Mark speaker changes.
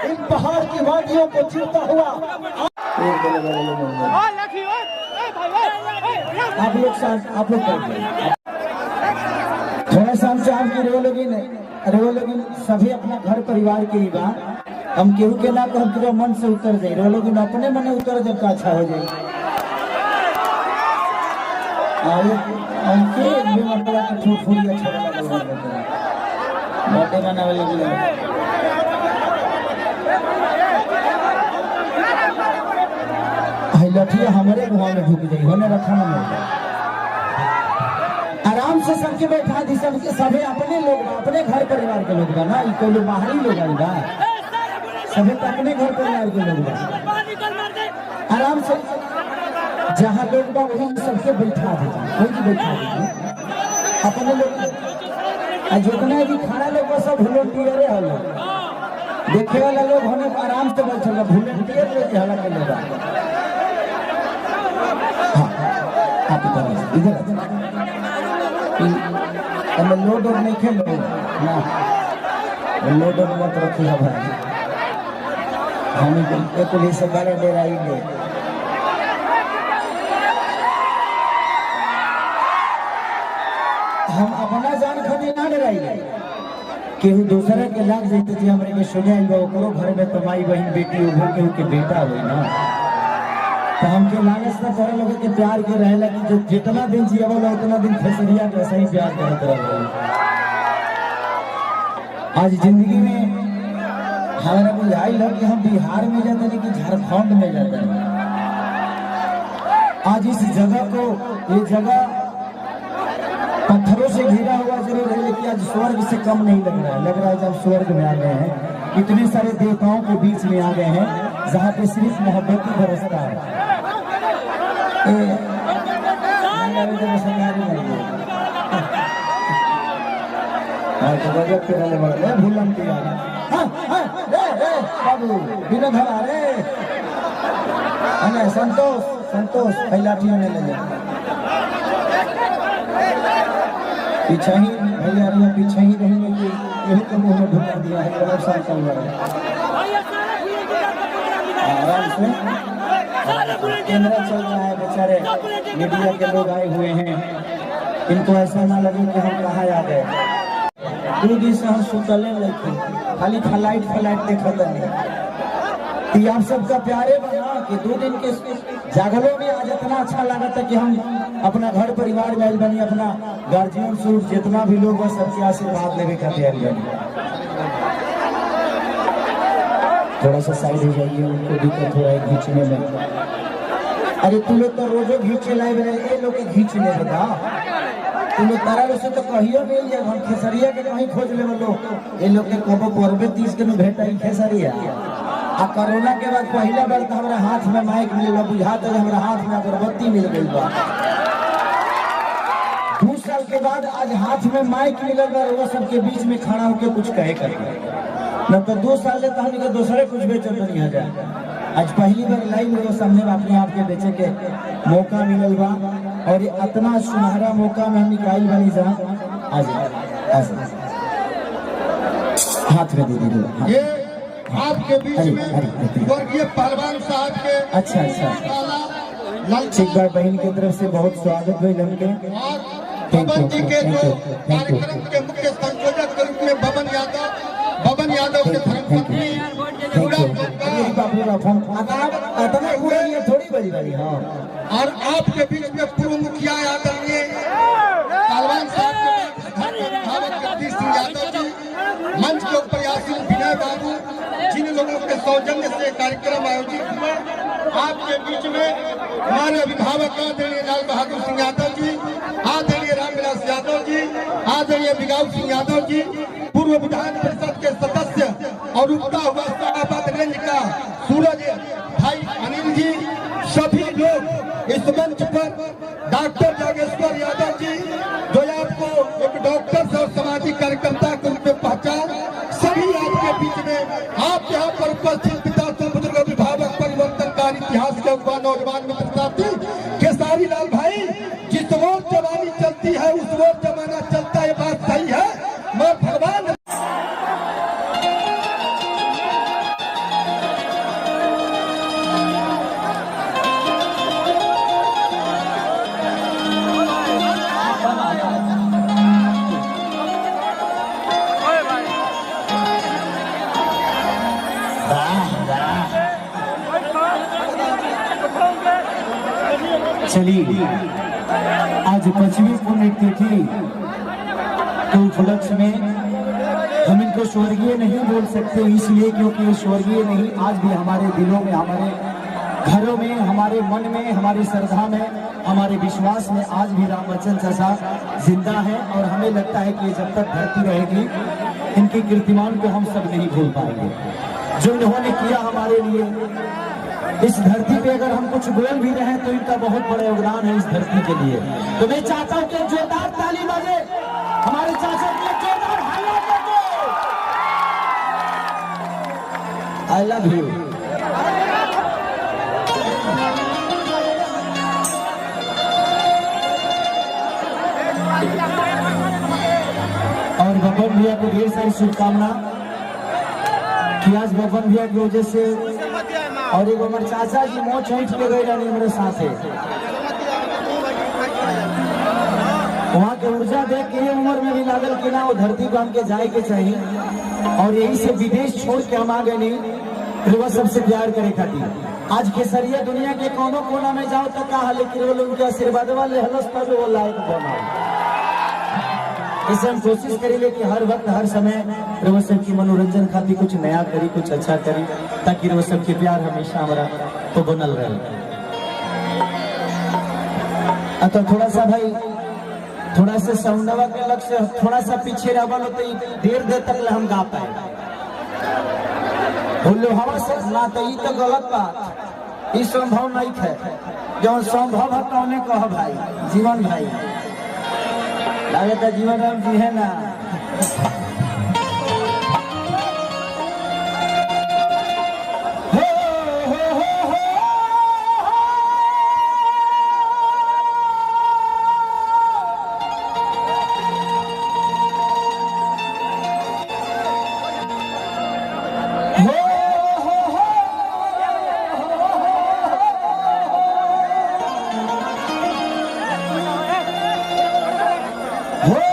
Speaker 1: इन पहाड़ की वादियों को चीरता हुआ आप लोग थोड़ा सा हम चाह की रो लोगिन सभी अपना घर परिवार के ही बा हम केहू के ना कहब पूरा मन से उतर जाए रो लोगिन अपने मने उतर जब का अच्छा हो जाए हमके मतलब के फूफुरिया छोड़ा लगल बर्थडे मनावे लगे लठिया हमारे गुहा में ढुक जाई होने रखा ना आराम से सबके बैठा दी सबके सभी अपने लोग अपने घर परिवार के लोग बा ना कोई बाहरी लोग आई बा सभी अपने घर परिवार के लोग बा आराम से जहाँ लोग बा वहीं सबके बैठा दीजिए कोई भी बैठा दीजिए अपने लोग जितना भी खड़ा लोग बा सब वॉलंटियर है लोग देखे वाला लोग होने आराम से बैठे वॉलंटियर लोग हला के लोग आप इधर लोड और नहीं खेल ना लोड और मत रखिए भाई हम पुलिस से बड़े डराएंगे हम अपना जान खातिर ना डराइए केहू दूसरे के लाग जाते थे हमरे के सुने ओकरो घर में तो माई बहन बेटी उभर केहू के बेटा हुई ना तो हमके लालच ना करे लोग के प्यार के रहेला कि जो जितना दिन जियावला उतना दिन फसरिया के सही प्यार करत रहे आज जिंदगी में हमारा बुझाई लग कि हम बिहार में जाते नहीं कि झारखंड में जाते हैं आज इस जगह को ये जगह पत्थरों से घिरा हुआ जरूर है लेकिन आज स्वर्ग से कम नहीं लग रहा है जब स्वर्ग में आ गए हैं इतने सारे देवताओं के बीच में आ गए हैं जहाँ पे सिर्फ मोहब्बत ही बरसता है भूलन संतोष संतोष पहला ले पीछे ही भैया पीछे ही रहेंगे कि यही तो मुंह में ढुका दिया है व्यवसाय चल रहा है आराम से कैमरा चल रहा है बेचारे मीडिया के लोग आए हुए हैं इनको ऐसा ना लगे कि हम कहाँ आ गए 2 दिन से हम सुतले लेके खाली फ्लाइट देखा नहीं आप सबका प्यारे बना कि 2 दिन के जागलो में आज इतना अच्छा लगा था कि हम अपना घर परिवार में बनी अपना गार्जियन सूट जितना भी लोग बस सबके आशीर्वाद लेने का तैयारी बनी थोड़ा सा साइड हो जाइए उनको दिक्कत हो रहा है खींचने में अरे तुम लोग तो रोजो खींचे लाए ये लोग के खींच ले बता तुम लोग तारा से तो कहियो मिल जाए हम खेसरिया के कहीं खोज ले लोग ये लोग के कबो पर्वे 30 के भेटा खेसरिया आ कोरोना के बाद पहला बार तो हमारा हाथ में माइक मिलेगा बुझात है हमारा हाथ में अगरबत्ती मिल गई बा 2 साल के बाद आज हाथ में माइक मिलेगा वो सबके बीच में खड़ा होकर कुछ कहे करके न तो 2 साल से कहानी के दूसरे कुछ बेचे तो नहीं जाए आज पहली बार लाइव मेरे सामने अपने आप के बेचे के मौका मिलल बा और ये इतना सुनहरा मौका में हम निकाल बनी जा आज हाथ में दे दीजिए
Speaker 2: ये आपके बीच में वर्गीय पहलवान साहब के
Speaker 1: अच्छा एक बार बहन की तरफ से बहुत स्वागत हुई हमके
Speaker 2: बबन जी के जो कार्यक्रम के मुख्य संयोजक के रूप में बबन यादव के धर्मपत्नी
Speaker 1: थोड़ी बड़ी बड़ी हाँ
Speaker 2: और आपके बीच में पूर्व मुखिया आदरणीय पहलवान साहब जगदीश सिंह यादव जी मंच के प्रयासी विनय बाबू जिन लोगों के सौजन्य से कार्यक्रम आयोजित हुआ आपके बीच में हमारे अभिभावक आदरणीय लाल बहादुर सिंह यादव जी आदरणीय रामविलास यादव जी आदरणीय बिगाऊ सिंह यादव जी पूर्व विधान परिषद के सदस्य और उगता हुआ शाहबाद रेंज का सूरज भाई अनिल जी सभी लोग इस मंच पर डॉक्टर जागेश्वर यादव जी जो आपको एक डॉक्टर और सामाजिक कार्यकर्ता के रूप में पहचान सभी आपके बीच में आप यहाँ पर उपस्थित पिता बुजुर्ग अभिभावक परिवर्तनकारी इतिहास के युवा नौजवान मित्र साथी खेसारी लाल भाई जिस ओर जवानी चलती है उस ओर जमाना चलता है बात सही है मैं भगवान
Speaker 1: चलिए आज 5वीं पुण्यतिथि के उपलक्ष्य में हम इनको स्वर्गीय नहीं बोल सकते, इसलिए क्योंकि ये स्वर्गीय नहीं, आज भी हमारे दिलों में, हमारे घरों में, हमारे मन में, हमारी श्रद्धा में, हमारे विश्वास में आज भी राम बच्चन चाचा जिंदा है। और हमें लगता है कि ये जब तक धरती रहेगी इनकी कीर्तिमान को हम सब नहीं भूल पाएंगे। जो इन्होंने किया हमारे लिए इस धरती पे, अगर हम कुछ बोल भी रहे हैं तो इनका बहुत बड़ा योगदान है इस धरती के लिए। तो मैं चाहता हूं कि जोरदार ताली बजे हमारे चाचा के जोरदार आई लव यू। और बबन भैया को ढेर सारी शुभकामना कि आज बबन भैया की वजह से और एक हमारे चाचा जी मोह छठ के गए रहने मेरे साथ है, वहाँ के ऊर्जा देख के ये उम्र में भी लागल कि ना वो धरती को हमके जाए के चाहिए। और यही से विदेश छोड़ के हम आ गए नहीं, फिर वह सबसे प्यार करे खातिर। आज केसरिया दुनिया के कोनो कोना में जाओ तो कहा, लेकिन वो लोग उनके आशीर्वाद वाले हलस पर वो लायक बना। इसे हम कोशिश करेंगे कि हर वक्त हर समय रवि सब की मनोरंजन खातिर कुछ नया करी, कुछ अच्छा करी, ताकि रवि सब के प्यार हमेशा हमारा तो बनल रहे। तो थोड़ा सा भाई, थोड़ा सा साउंडवा के अलग से थोड़ा सा पीछे रहा तो देर तक हम गा पाए। बोलो हवा से ना तो ये तो गलत बात, ये संभव नहीं है। जो संभव है कौन कह भाई, जीवन भाई लगता जीवन राम जी है ना। हो